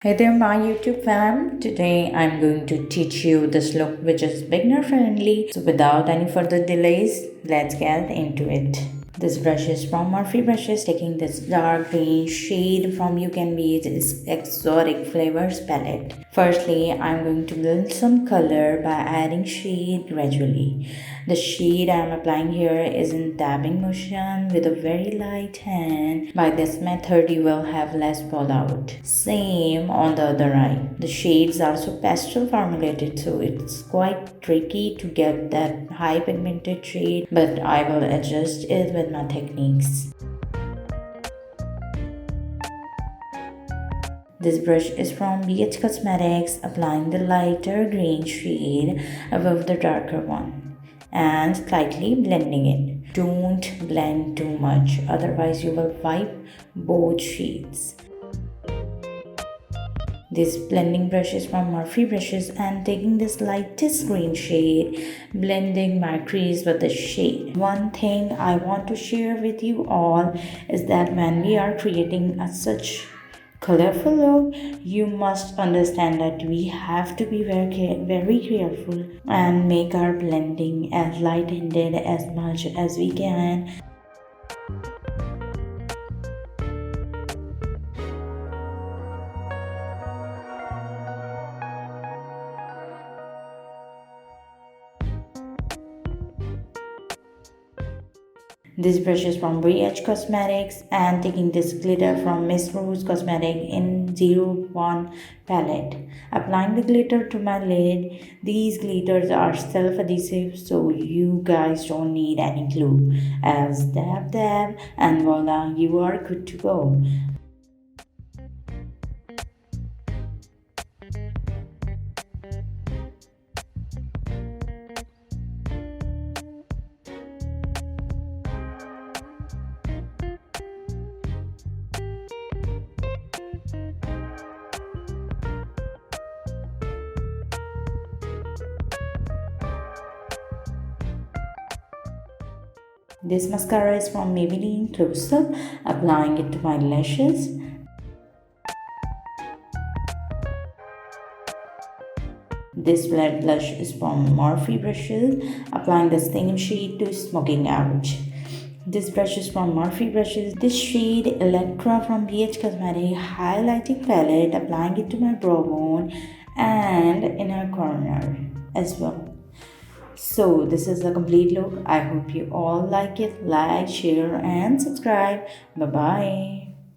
Hey there, my YouTube fam. Today I'm going to teach you this look which is beginner friendly. So without any further delays, let's get into it. This brush is from Morphe brushes, taking this dark green shade from UCANBE's exotic flavors palette. Firstly, I'm going to build some color by adding shade gradually. The shade I'm applying here is in dabbing motion with a very light hand. By this method, you will have less fallout. Same on the other eye. The shades are so pastel formulated, so it's quite tricky to get that high pigmented shade, but I will adjust it with my techniques. This brush is from BH Cosmetics, applying the lighter green shade above the darker one and slightly blending it. Don't blend too much, otherwise you will wipe both shades. This blending brush is from Morphe brushes and taking this lightest green shade, blending my crease with the shade. One thing I want to share with you all is that when we are creating such colorful look, you must understand that we have to be very careful and make our blending as light-handed as much as we can. This brush is from BH Cosmetics and taking this glitter from Miss Rose Cosmetic in 01 palette. Applying the glitter to my lid. These glitters are self-adhesive, so you guys don't need any glue. As dab dab and voila, you are good to go. This mascara is from Maybelline Close Up, applying it to my lashes. This flat blush is from Morphe brushes, applying the same shade to smoking out. This brush is from Morphe brushes. This shade Electra from BH Cosmetic highlighting palette, applying it to my brow bone and inner corner as well. So this is the complete look. I hope you all like it. Like, share and subscribe. Bye bye.